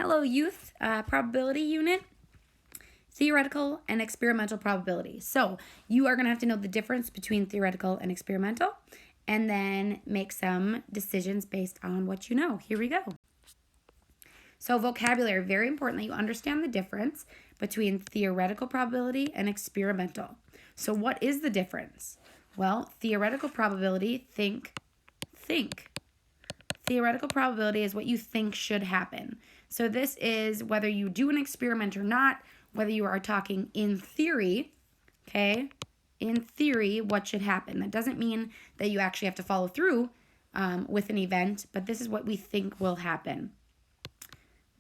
Hello, youth. Probability unit, theoretical and experimental probability. So you are going to have to know the difference between theoretical and experimental and then make some decisions based on what you know. Here we go. So vocabulary, very important that you understand the difference between theoretical probability and experimental. So what is the difference? Well, theoretical probability, think. Theoretical probability is what you think should happen. So this is whether you do an experiment or not, whether you are talking in theory, okay? In theory, what should happen. That doesn't mean that you actually have to follow through with an event, but this is what we think will happen.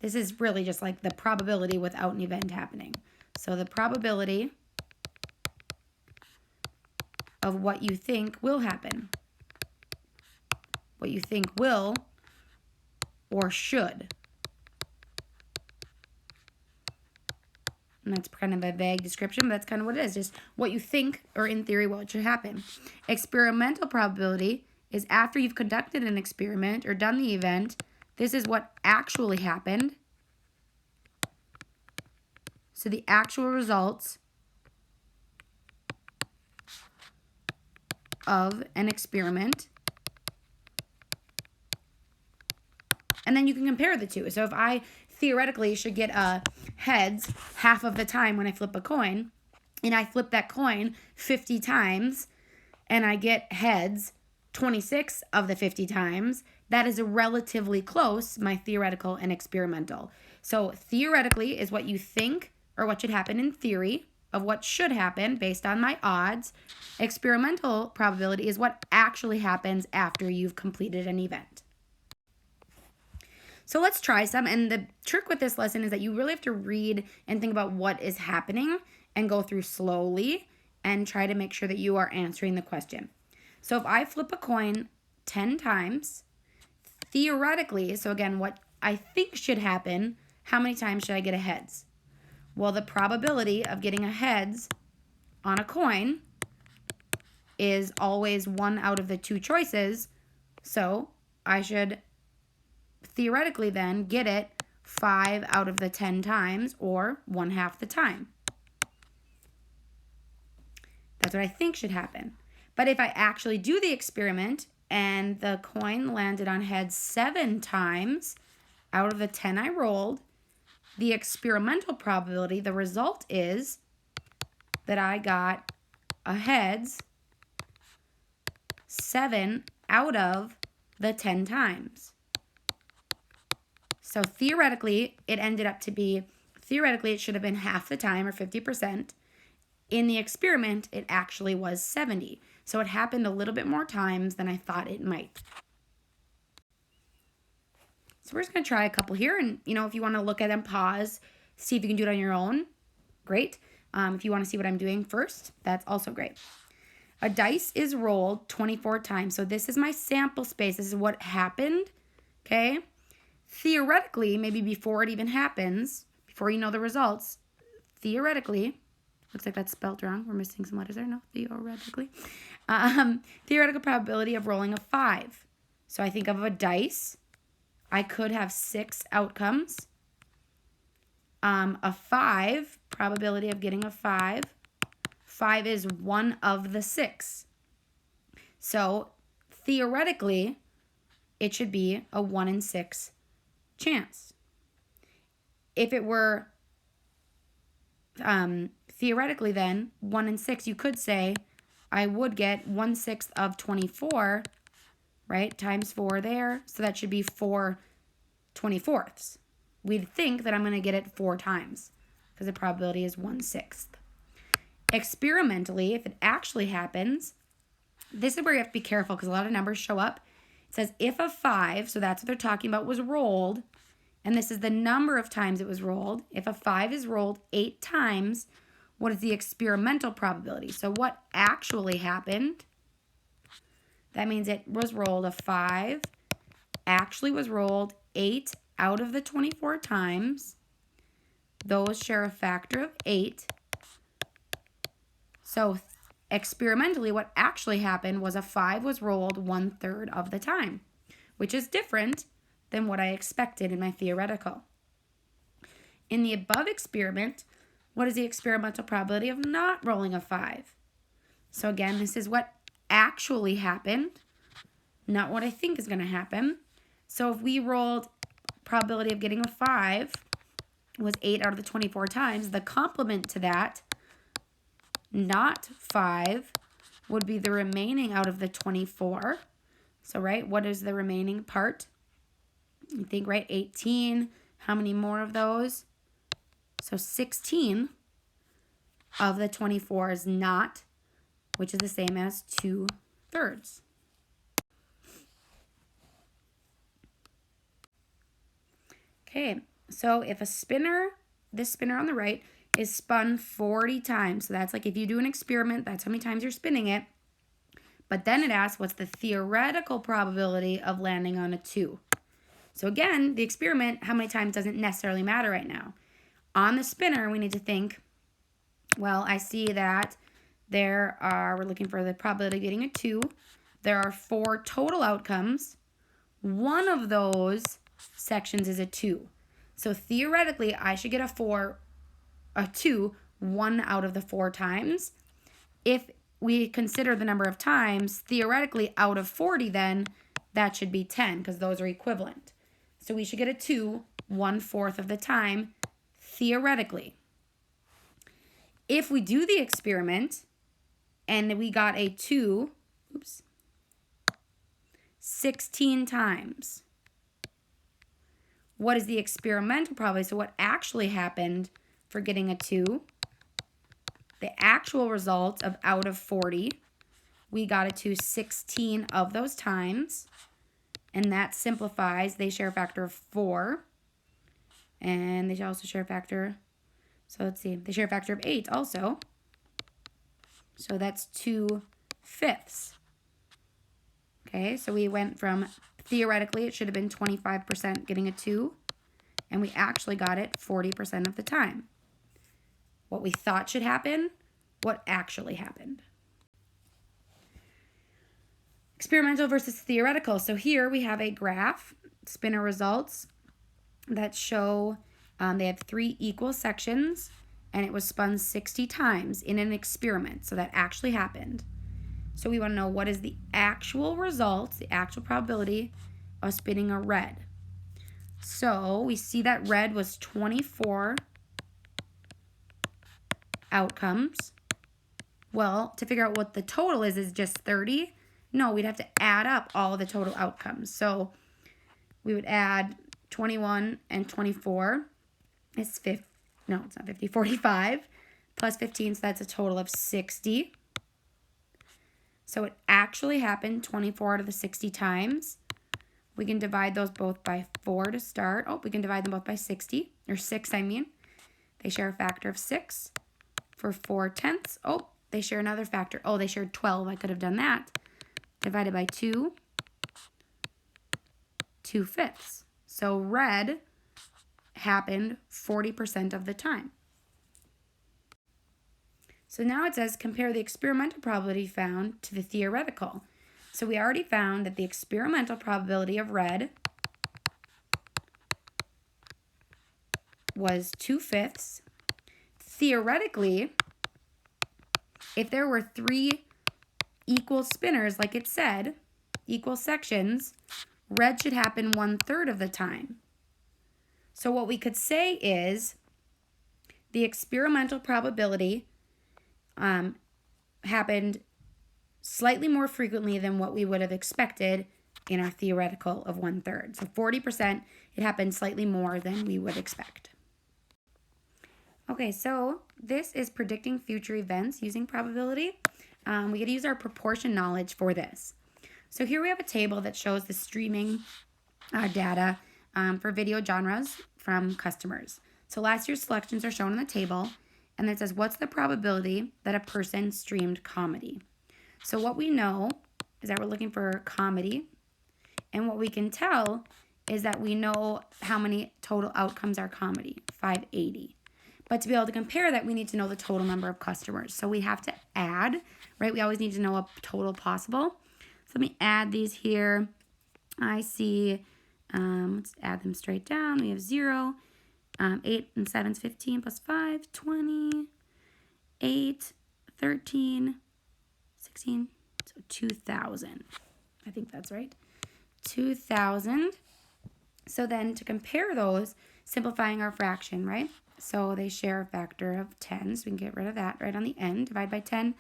This is really just like the probability without an event happening. So the probability of what you think will happen. What you think will or should. And that's kind of a vague description, but that's kind of what it is. Just what you think, or in theory, what should happen. Experimental probability is after you've conducted an experiment or done the event, this is what actually happened. So the actual results of an experiment. And then you can compare the two. So if I theoretically should get a heads half of the time when I flip a coin, and I flip that coin 50 times, and I get heads 26 of the 50 times, that is relatively close, my theoretical and experimental. So theoretically is what you think or what should happen in theory of what should happen based on my odds. Experimental probability is what actually happens after you've completed an event. So let's try some, and the trick with this lesson is that you really have to read and think about what is happening and go through slowly and try to make sure that you are answering the question. So if I flip a coin 10 times, theoretically, so again, what I think should happen, how many times should I get a heads? Well, the probability of getting a heads on a coin is always one out of the two choices, so I should theoretically then get it 5 out of the 10 times, or 1/2 the time. That's what I think should happen. But if I actually do the experiment and the coin landed on heads 7 times out of the 10 I rolled, the experimental probability, the result is that I got a heads 7 out of the 10 times. So theoretically, it ended up to be, theoretically, it should have been half the time, or 50%. In the experiment, it actually was 70. So it happened a little bit more times than I thought it might. So we're just going to try a couple here. And, if you want to look at them, pause, see if you can do it on your own. Great. If you want to see what I'm doing first, that's also great. A dice is rolled 24 times. So this is my sample space. This is what happened. Okay. Theoretically, maybe before it even happens, before you know the results, theoretically, looks like that's spelled wrong. We're missing some letters there. No, theoretically. Theoretical probability of rolling a 5. So I think of a dice. I could have 6 outcomes. A 5, probability of getting a 5. 5 is one of the 6. So theoretically, it should be a 1 in 6 chance. If it were theoretically then 1 in 6, you could say I would get 1/6 of 24, right? Times 4 there. So that should be 4 24ths. We'd think that I'm going to get it 4 times because the probability is 1/6. Experimentally, if it actually happens, this is where you have to be careful because a lot of numbers show up. It says if a 5, so that's what they're talking about, was rolled, and this is the number of times it was rolled. If a 5 is rolled 8 times, what is the experimental probability? So what actually happened? That means it was rolled a 5, actually was rolled 8 out of the 24 times. Those share a factor of 8. So experimentally, what actually happened was a 5 was rolled 1/3 of the time, which is different than what I expected in my theoretical. In the above experiment, what is the experimental probability of not rolling a 5? So again, this is what actually happened, not what I think is going to happen. So if we rolled probability of getting a 5 was 8 out of the 24 times, the complement to that, not 5, would be the remaining out of the 24. So, right, what is the remaining part? You think, right, 18. How many more of those? So 16 of the 24 is not, which is the same as 2/3. Okay, so if a spinner, this spinner on the right, is spun 40 times, so that's like if you do an experiment, that's how many times you're spinning it. But then it asks, what's the theoretical probability of landing on a 2? So again, the experiment, how many times doesn't necessarily matter right now. On the spinner, we need to think, well, I see that we're looking for the probability of getting a 2. There are 4 total outcomes. One of those sections is a 2. So theoretically, I should get a 2, 1 out of the 4 times. If we consider the number of times, theoretically, out of 40 then, that should be 10 because those are equivalent. So we should get a 2, 1/4 of the time, theoretically. If we do the experiment and we got a 2, 16 times, what is the experimental probability? So what actually happened for getting a 2? The actual result of out of 40, we got a 2 16 of those times. And that simplifies. They share a factor of 4. And they also share a factor, so let's see, they share a factor of 8 also. So that's 2/5. Okay, so we went from, theoretically, it should have been 25% getting a 2, and we actually got it 40% of the time. What we thought should happen, what actually happened. Experimental versus theoretical. So here we have a graph, spinner results, that show they have 3 equal sections, and it was spun 60 times in an experiment. So that actually happened. So we want to know what is the actual results, the actual probability of spinning a red. So we see that red was 24 outcomes. Well, to figure out what the total is just 30? No, we'd have to add up all of the total outcomes. So we would add 21 and 24 is 50. No, it's not 50, 45 plus 15, so that's a total of 60. So it actually happened 24 out of the 60 times. We can divide those both by 4 to start. Oh, we can divide them both by 60, or 6, I mean. They share a factor of 6 for 4/10. Oh, they share another factor. Oh, they shared 12. I could have done that. Divided by 2, 2/5. So red happened 40% of the time. So now it says compare the experimental probability found to the theoretical. So we already found that the experimental probability of red was 2/5. Theoretically, if there were 3 equal spinners, like it said, equal sections, red should happen 1/3 of the time. So what we could say is the experimental probability happened slightly more frequently than what we would have expected in our theoretical of 1/3. So 40%, it happened slightly more than we would expect. Okay, so this is predicting future events using probability. We could use our proportion knowledge for this. So here we have a table that shows the streaming data for video genres from customers. So last year's selections are shown on the table, and it says, what's the probability that a person streamed comedy? So what we know is that we're looking for comedy, and what we can tell is that we know how many total outcomes are comedy, 580. But to be able to compare that, we need to know the total number of customers. So we have to add, right? We always need to know a total possible. So let me add these here. I see, let's add them straight down. We have 0. 8 and 7 is 15 plus 5, 20, 8, 13, 16, so 2,000. I think that's right. 2,000. So then to compare those, simplifying our fraction, right? So they share a factor of 10, so we can get rid of that right on the end, divide by 10.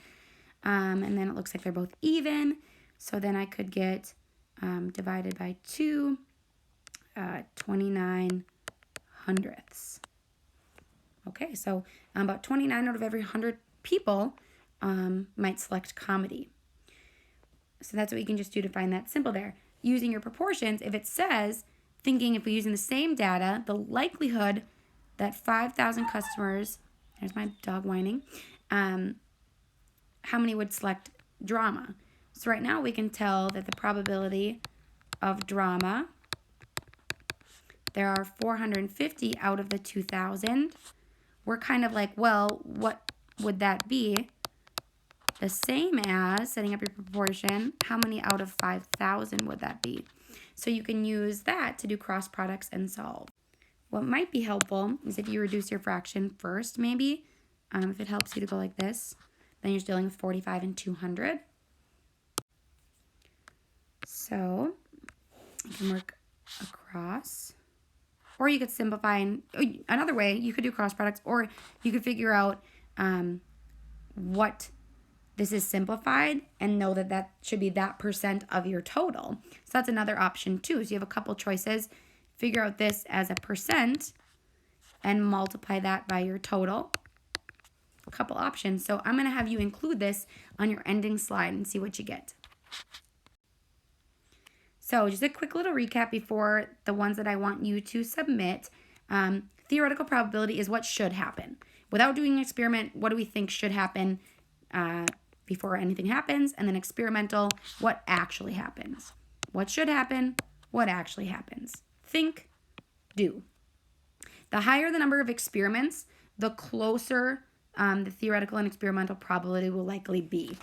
And then it looks like they're both even. So then I could get divided by 2, 29 hundredths. Okay, so about 29 out of every 100 people might select comedy. So that's what you can just do to find that simple there. Using your proportions, if it says, thinking if we're using the same data, the likelihood that 5,000 customers, there's my dog whining, how many would select drama? So right now we can tell that the probability of drama, there are 450 out of the 2,000. We're kind of like, well, what would that be? The same as setting up your proportion, how many out of 5,000 would that be? So you can use that to do cross products and solve. What might be helpful is if you reduce your fraction first, maybe, if it helps you to go like this, then you're dealing with 45 and 200. So you can work across. Or you could simplify, and another way, you could do cross products, or you could figure out what this is simplified and know that that should be that percent of your total. So that's another option too. So you have a couple choices. Figure out this as a percent and multiply that by your total. A couple options. So I'm going to have you include this on your ending slide and see what you get. So just a quick little recap before the ones that I want you to submit. Theoretical probability is what should happen. Without doing an experiment, what do we think should happen before anything happens? And then experimental, what actually happens. What should happen, what actually happens. Think, do. The higher the number of experiments, the closer the theoretical and experimental probability will likely be.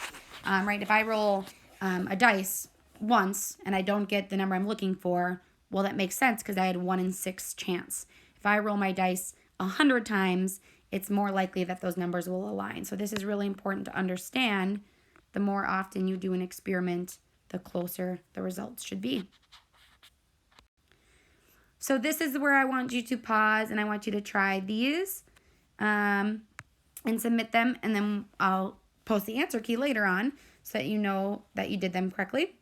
Right? If I roll a dice once and I don't get the number I'm looking for, well, that makes sense because I had 1 in 6 chance. If I roll my dice 100 times, it's more likely that those numbers will align. So this is really important to understand. The more often you do an experiment, the closer the results should be. So this is where I want you to pause and I want you to try these and submit them, and then I'll post the answer key later on so that you know that you did them correctly.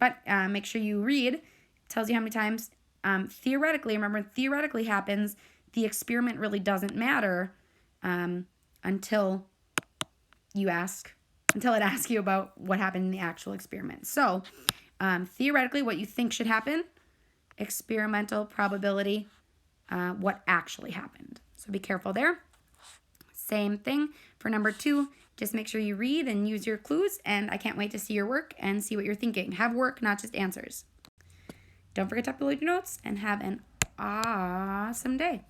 But make sure you read. It tells you how many times theoretically, remember, theoretically happens. The experiment really doesn't matter until it asks you about what happened in the actual experiment. So theoretically, what you think should happen, experimental probability, what actually happened. So be careful there. Same thing for number 2. Just make sure you read and use your clues, and I can't wait to see your work and see what you're thinking. Have work, not just answers. Don't forget to upload your notes, and have an awesome day.